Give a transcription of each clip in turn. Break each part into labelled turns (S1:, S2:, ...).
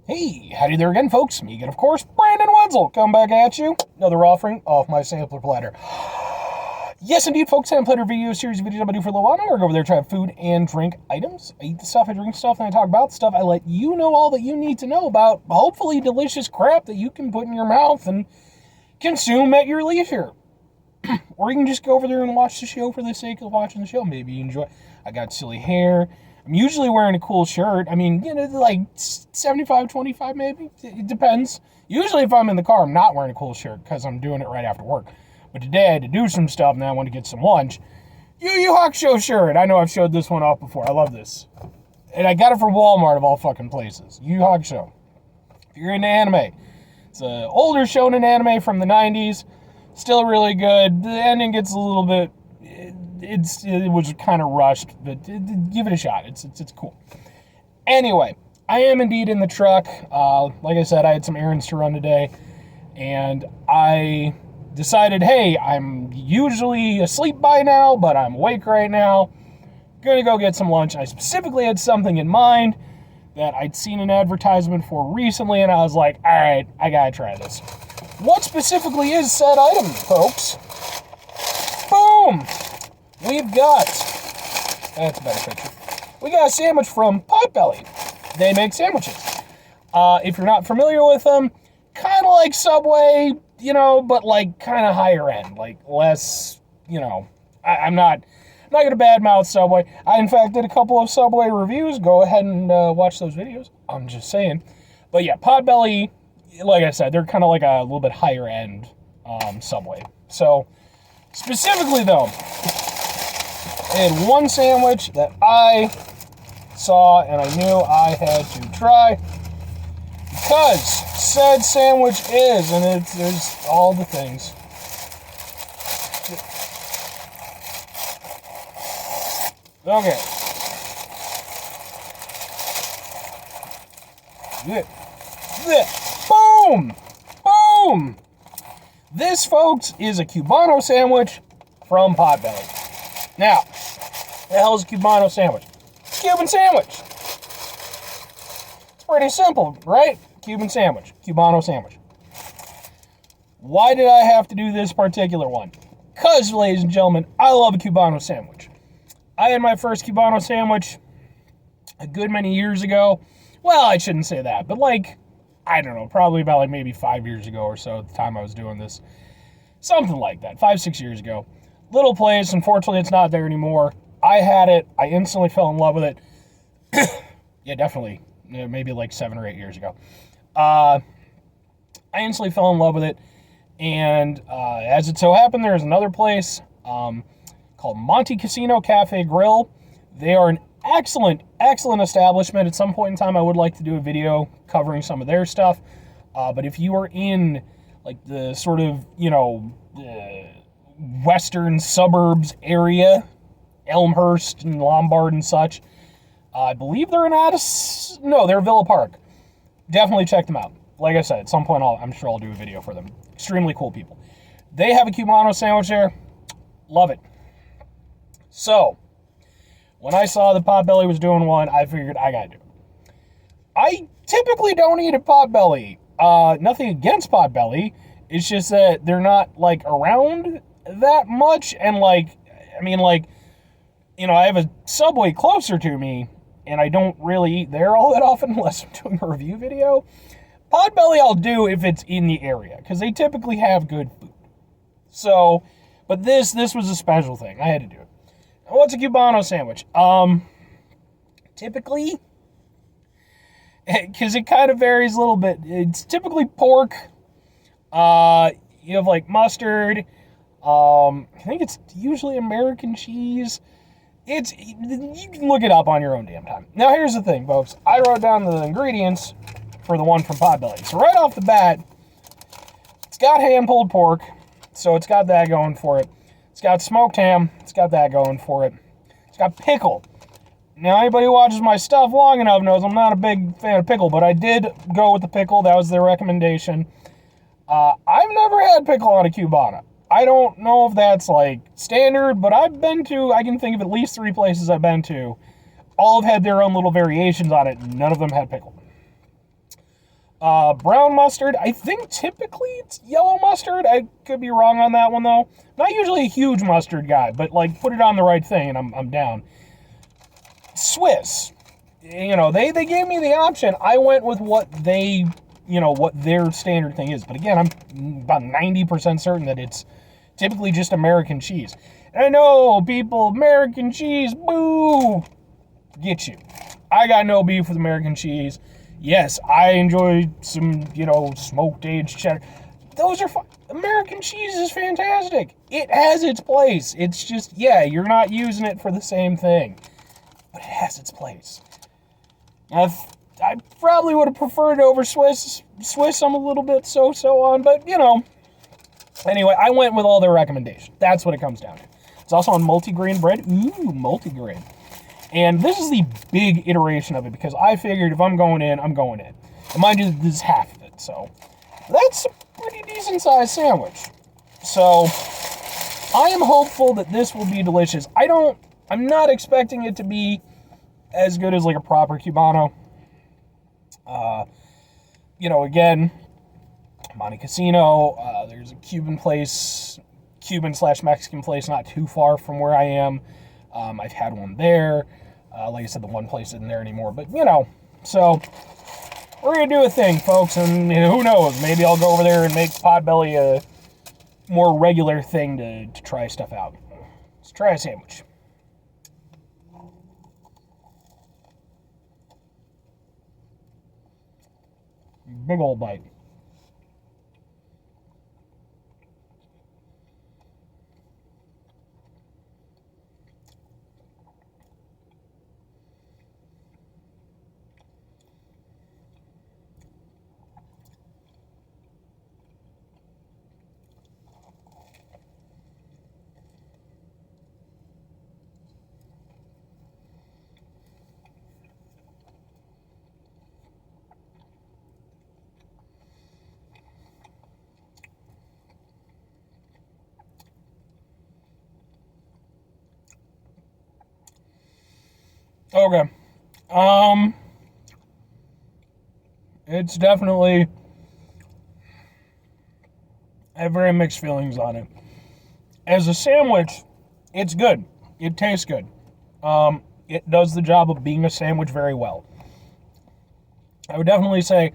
S1: Hey, howdy there again, folks. Me again, of course, Brandon Wenzel. Come back at you. Another offering of my sampler platter. Yes, indeed, folks. Sampler platter video series of videos I do for a little while now. I go over there, try food and drink items. I eat the stuff, I drink stuff, and I talk about stuff. I let you know all that you need to know about hopefully delicious crap that you can put in your mouth and consume at your leisure. Or you can just go over there and watch the show for the sake of watching the show. Maybe you enjoy. I got silly hair. I'm usually wearing a cool shirt. I mean, like 75, 25 maybe. It depends. Usually if I'm in the car, I'm not wearing a cool shirt because I'm doing it right after work. But today I had to do some stuff and I want to get some lunch. Yu Hawk Show shirt. I know I've showed this one off before. I love this. And I got it from Walmart of all fucking places. Yu Hawk Show. If you're into anime. It's an older shonen anime from the 90s. Still really good. The ending gets a little bit... It was kind of rushed, but give it a shot. It's cool. Anyway, I am indeed in the truck. Like I said, I had some errands to run today, and I decided, hey, I'm usually asleep by now, but I'm awake right now. Gonna go get some lunch. I specifically had something in mind that I'd seen an advertisement for recently, and I was like, all right, I gotta try this. What specifically is said item, folks? Boom! We've got, that's a better picture. We got a sandwich from Potbelly. They make sandwiches. If you're not familiar with them, kind of like Subway, but like kind of higher end, like less, I'm not going to badmouth Subway. I, in fact, did a couple of Subway reviews. Go ahead and watch those videos. I'm just saying. But yeah, Potbelly, like I said, they're kind of like a little bit higher end Subway. So, specifically though, I had one sandwich that I saw and I knew I had to try because said sandwich is, and there's all the things. Okay. Boom! Boom! This, folks, is a Cubano sandwich from Potbelly. Now, what the hell is a Cubano sandwich? Cuban sandwich. It's pretty simple, right? Cuban sandwich. Cubano sandwich. Why did I have to do this particular one? Because, ladies and gentlemen, I love a Cubano sandwich. I had my first Cubano sandwich a good many years ago. Well, I shouldn't say that, but I don't know, probably about maybe 5 years ago or so at the time I was doing this. Something like that, 5-6 years ago. Little place, unfortunately it's not there anymore. I had it, I instantly fell in love with it. Yeah, definitely, maybe like 7 or 8 years ago. I instantly fell in love with it, and as it so happened, there's another place called Monte Casino Cafe Grill. They are an excellent establishment. At some point in time, I would like to do a video covering some of their stuff, but if you are in like the sort of, western suburbs area, Elmhurst and Lombard and such. I believe they're in they're Villa Park. Definitely check them out. Like I said, at some point I'm sure I'll do a video for them. Extremely cool people. They have a Cubano sandwich there. Love it. So, when I saw that Potbelly was doing one, I figured I gotta do it. I typically don't eat at Potbelly. Nothing against Potbelly. It's just that they're not around that much, and I have a Subway closer to me, and I don't really eat there all that often unless I'm doing a review video. Potbelly I'll do if it's in the area, because they typically have good food. So, but this was a special thing. I had to do it. What's a Cubano sandwich? Typically, because it kind of varies a little bit, it's typically pork. You have mustard. I think it's usually American cheese. You can look it up on your own damn time. Now here's the thing, folks. I wrote down the ingredients for the one from Potbelly. So right off the bat, it's got hand-pulled pork, so it's got that going for it. It's got smoked ham, it's got that going for it. It's got pickle. Now anybody who watches my stuff long enough knows I'm not a big fan of pickle, but I did go with the pickle. That was their recommendation. I've never had pickle on a Cubano. I don't know if that's standard, but I can think of at least 3 places I've been to. All have had their own little variations on it. None of them had pickle. Brown mustard, I think typically it's yellow mustard. I could be wrong on that one, though. Not usually a huge mustard guy, but, like, put it on the right thing, and I'm down. Swiss. You know, they gave me the option. I went with what they, you know, what their standard thing is. But again, I'm about 90% certain that it's typically just American cheese. And I know people, American cheese, boo! Get you. I got no beef with American cheese. Yes, I enjoy some, you know, smoked aged cheddar. Those are fun. American cheese is fantastic. It has its place. It's just, yeah, you're not using it for the same thing. But it has its place. I probably would have preferred it over Swiss. Swiss, I'm a little bit so on, but, you know. Anyway, I went with all their recommendations. That's what it comes down to. It's also on multigrain bread. Ooh, multigrain. And this is the big iteration of it because I figured if I'm going in, I'm going in. And mind you, this is half of it, so that's a pretty decent sized sandwich. So I am hopeful that this will be delicious. I'm not expecting it to be as good as like a proper Cubano. You know, again, Monte Casino, there's a Cuban place, Cuban/Mexican place not too far from where I am. I've had one there. Like I said, the one place isn't there anymore. But, you know, so we're going to do a thing, folks. And who knows, maybe I'll go over there and make Potbelly a more regular thing to try stuff out. Let's try a sandwich. Big old bite. Okay. It's definitely, I have very mixed feelings on it. As a sandwich, it's good. It tastes good. It does the job of being a sandwich very well. I would definitely say,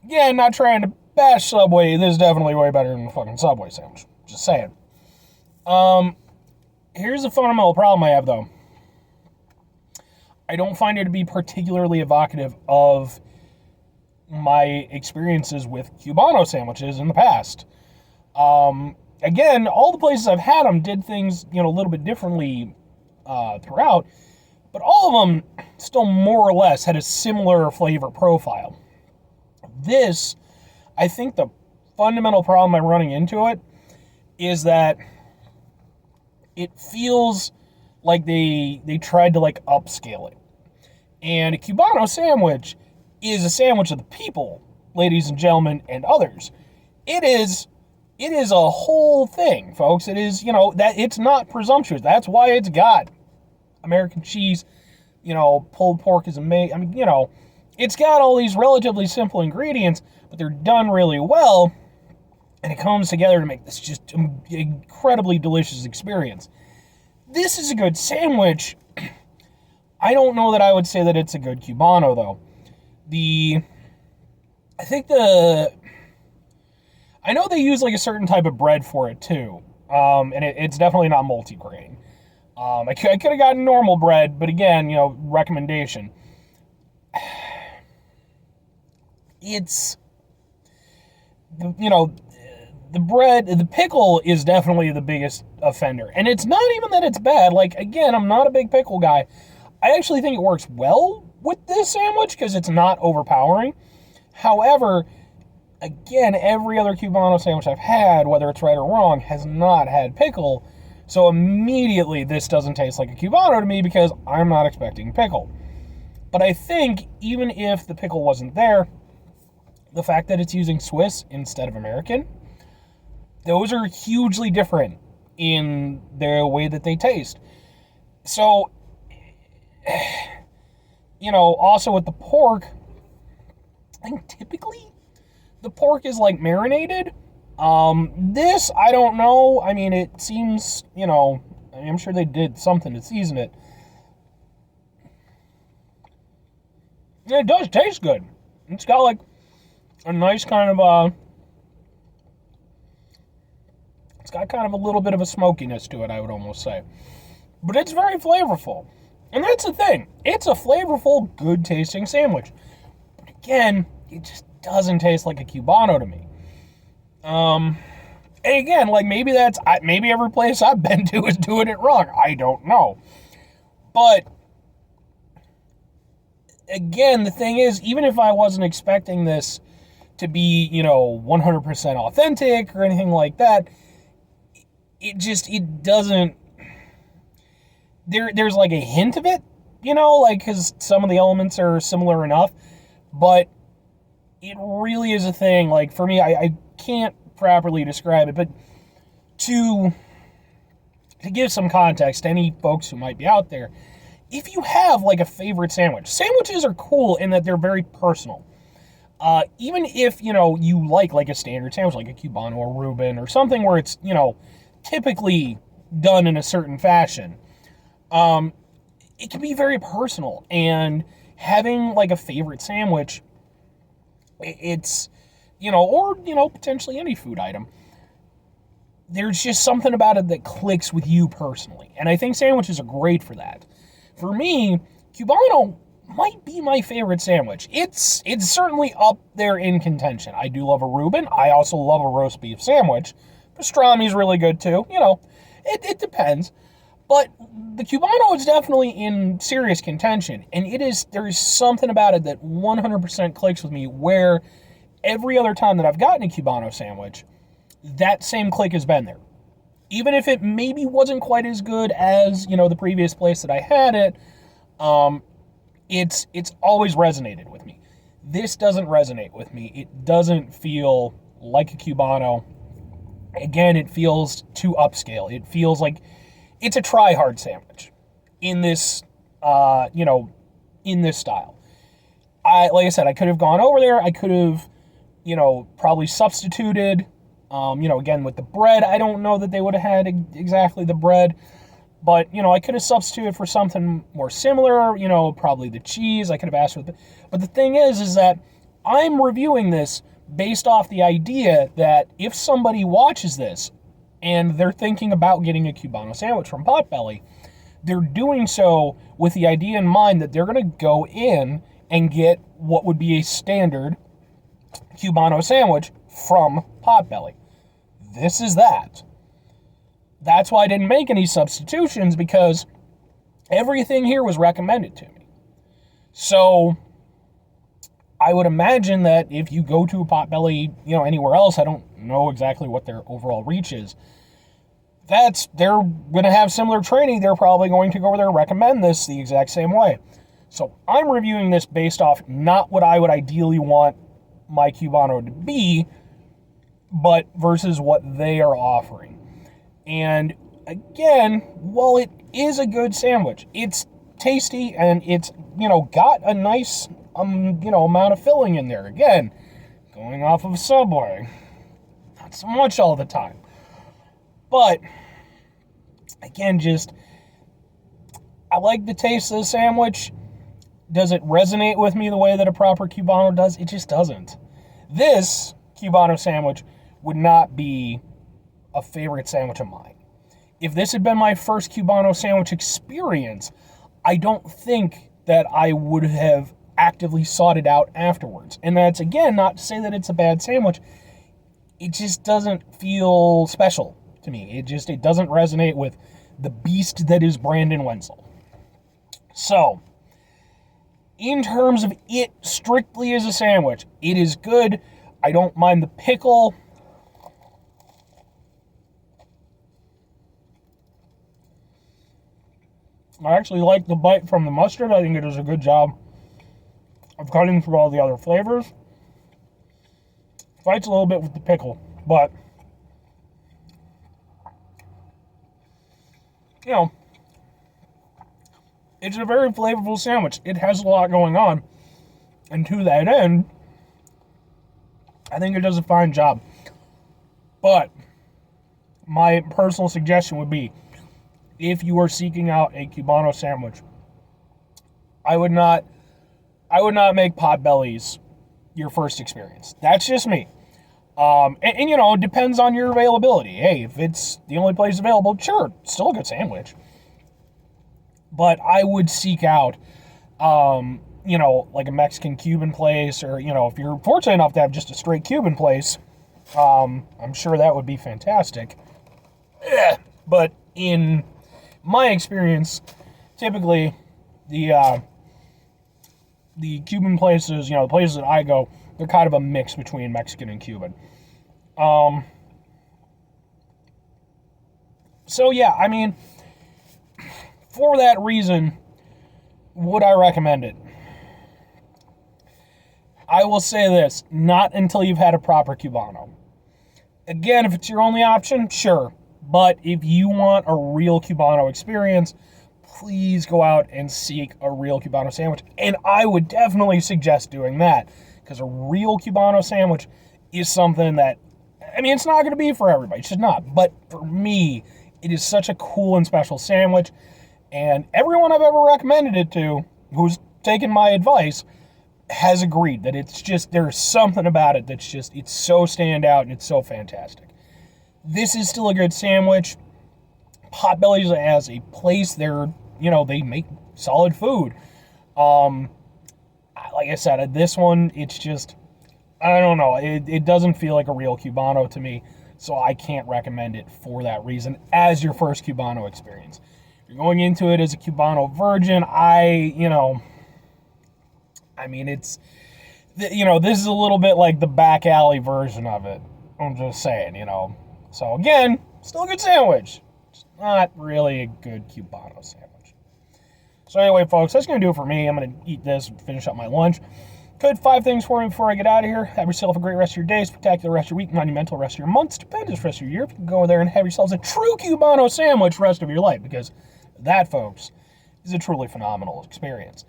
S1: yeah, not trying to bash Subway, this is definitely way better than the fucking Subway sandwich. Just saying. Here's the fundamental problem I have, though. I don't find it to be particularly evocative of my experiences with Cubano sandwiches in the past. Again, all the places I've had them did things, you know, a little bit differently throughout, but all of them still more or less had a similar flavor profile. This, I think the fundamental problem I'm running into it is that it feels like they tried to like upscale it. And a Cubano sandwich is a sandwich of the people, ladies and gentlemen, and others. It is a whole thing, folks. It is, you know, that it's not presumptuous. That's why it's got American cheese, you know, pulled pork is amazing. I mean, you know, it's got all these relatively simple ingredients, but they're done really well, and it comes together to make this just incredibly delicious experience. This is a good sandwich. I don't know that I would say that it's a good Cubano, though. I know they use like a certain type of bread for it, too. And it's definitely not multigrain. I could have gotten normal bread, but again, you know, recommendation. It's, you know, the bread, the pickle is definitely the biggest offender. And it's not even that it's bad. Like, again, I'm not a big pickle guy. I actually think it works well with this sandwich because it's not overpowering. However, again, every other Cubano sandwich I've had, whether it's right or wrong, has not had pickle. So immediately this doesn't taste like a Cubano to me because I'm not expecting pickle. But I think even if the pickle wasn't there, the fact that it's using Swiss instead of American, those are hugely different in the way that they taste. So, you know, also with the pork, think typically the pork is like marinated. This, I don't know. I mean, it seems, I'm sure they did something to season it. It does taste good. It's got like a nice kind of it's got kind of a little bit of a smokiness to it, I would almost say. But it's very flavorful. And that's the thing. It's a flavorful, good tasting sandwich. But again, it just doesn't taste like a Cubano to me. And again, like maybe every place I've been to is doing it wrong. I don't know. But again, the thing is, even if I wasn't expecting this to be, 100% authentic or anything like that, it doesn't, there's like a hint of it, like, because some of the elements are similar enough, but it really is a thing. Like, for me, I can't properly describe it, but to give some context to any folks who might be out there, if you have like a favorite sandwiches are cool in that they're very personal. Even if, you like a standard sandwich, like a Cubano or Reuben or something where it's, typically done in a certain fashion, it can be very personal. And having like a favorite sandwich, it's, or, potentially any food item, there's just something about it that clicks with you personally. And I think sandwiches are great for that. For me, Cubano might be my favorite sandwich. It's certainly up there in contention. I do love a Reuben. I also love a roast beef sandwich. Pastrami's really good too. It depends. But the Cubano is definitely in serious contention. And there is something about it that 100% clicks with me, where every other time that I've gotten a Cubano sandwich, that same click has been there. Even if it maybe wasn't quite as good as, the previous place that I had it, it's always resonated with me. This doesn't resonate with me. It doesn't feel like a Cubano. Again, it feels too upscale. It feels like it's a try-hard sandwich in this, in this style. Like I said, I could have gone over there. I could have, probably substituted. Again, with the bread, I don't know that they would have had exactly the bread, but, I could have substituted for something more similar, probably the cheese. I could have asked for it. But the thing is that I'm reviewing this based off the idea that if somebody watches this and they're thinking about getting a Cubano sandwich from Potbelly, they're doing so with the idea in mind that they're going to go in and get what would be a standard Cubano sandwich from Potbelly. This is that. That's why I didn't make any substitutions, because everything here was recommended to me. So I would imagine that if you go to a Potbelly, anywhere else, I don't know exactly what their overall reach is, they're going to have similar training. They're probably going to go over there and recommend this the exact same way. So I'm reviewing this based off not what I would ideally want my Cubano to be, but versus what they are offering. And again, while it is a good sandwich, it's tasty and it's, got a nice, amount of filling in there. Again, going off of a Subway, not so much all the time. But again, I like the taste of the sandwich. Does it resonate with me the way that a proper Cubano does? It just doesn't. This Cubano sandwich would not be a favorite sandwich of mine. If this had been my first Cubano sandwich experience, I don't think that I would have actively sought it out afterwards. And that's, again, not to say that it's a bad sandwich. It just doesn't feel special to me. It doesn't resonate with the beast that is Brandon Wenzel. So, in terms of it strictly as a sandwich, it is good. I don't mind the pickle. I actually like the bite from the mustard. I think it does a good job of cutting through all the other flavors. Fights a little bit with the pickle, but, it's a very flavorful sandwich. It has a lot going on. And to that end, I think it does a fine job. But my personal suggestion would be, if you are seeking out a Cubano sandwich, I would not make Potbellies your first experience. That's just me. And you know, it depends on your availability. Hey, if it's the only place available, sure, still a good sandwich. But I would seek out, you know, like a Mexican Cuban place, or, you know, if you're fortunate enough to have just a straight Cuban place, I'm sure that would be fantastic. But in my experience, typically the Cuban places, you know, the places that I go, they're kind of a mix between Mexican and Cuban. So yeah, I mean, for that reason, would I recommend it? I will say this, not until you've had a proper Cubano. Again, if it's your only option, sure. But if you want a real Cubano experience, please go out and seek a real Cubano sandwich. And I would definitely suggest doing that, because a real Cubano sandwich is something that, I mean, it's not going to be for everybody. It should not. But for me, it is such a cool and special sandwich. And everyone I've ever recommended it to, who's taken my advice, has agreed that it's just, there's something about it that's just, it's so standout and it's so fantastic. This is still a good sandwich. Potbelly's as a place, they're, you know, they make solid food. Like I said, this one, it's just, I don't know, it doesn't feel like a real Cubano to me, so I can't recommend it for that reason as your first Cubano experience. If you're going into it as a Cubano virgin, I mean, it's, you know, this is a little bit like the back alley version of it. I'm just saying, you know. So again, still a good sandwich. It's not really a good Cubano sandwich. So anyway, folks, that's going to do it for me. I'm going to eat this and finish up my lunch. Good 5 things for me before I get out of here. Have yourself a great rest of your day, spectacular rest of your week, monumental rest of your month, stupendous rest of your year. If you can go over there and have yourselves a true Cubano sandwich rest of your life, because that, folks, is a truly phenomenal experience.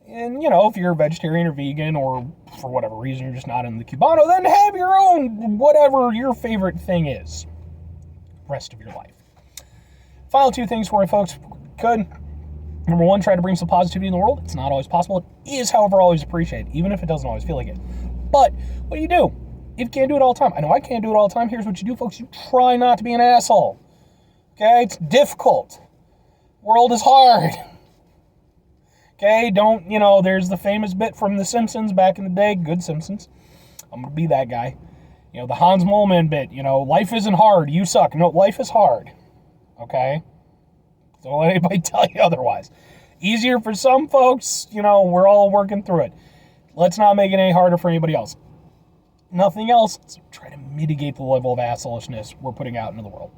S1: And, you know, if you're a vegetarian or vegan, or for whatever reason you're just not in the Cubano, then have your own, whatever your favorite thing is, rest of your life. Final 2 things for you, folks. Could, number 1, try to bring some positivity in the world. It's not always possible. It is, however, always appreciated, even if it doesn't always feel like it. But what do you do? If you can't do it all the time, I know I can't do it all the time. Here's what you do, folks. You try not to be an asshole. Okay? It's difficult. World is hard. Okay, don't, you know, there's the famous bit from The Simpsons back in the day, good Simpsons. I'm going to be that guy. You know, the Hans Moleman bit, you know, life isn't hard, you suck. No, life is hard. Okay? Don't let anybody tell you otherwise. Easier for some folks, you know, we're all working through it. Let's not make it any harder for anybody else. Nothing else, let's try to mitigate the level of assholishness we're putting out into the world.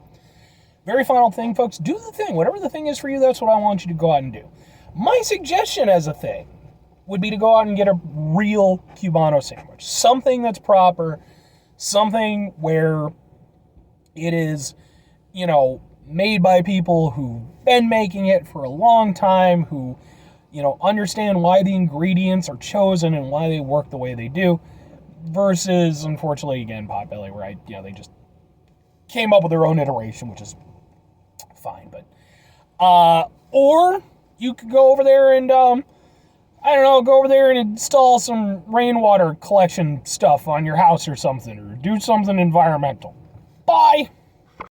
S1: Very final thing, folks, do the thing. Whatever the thing is for you, that's what I want you to go out and do. My suggestion as a thing would be to go out and get a real Cubano sandwich. Something that's proper, something where it is, you know, made by people who've been making it for a long time, who, you know, understand why the ingredients are chosen and why they work the way they do, versus, unfortunately, again, Potbelly, where they just came up with their own iteration, which is fine, but, or you could go over there and, go over there and install some rainwater collection stuff on your house or something, or do something environmental. Bye!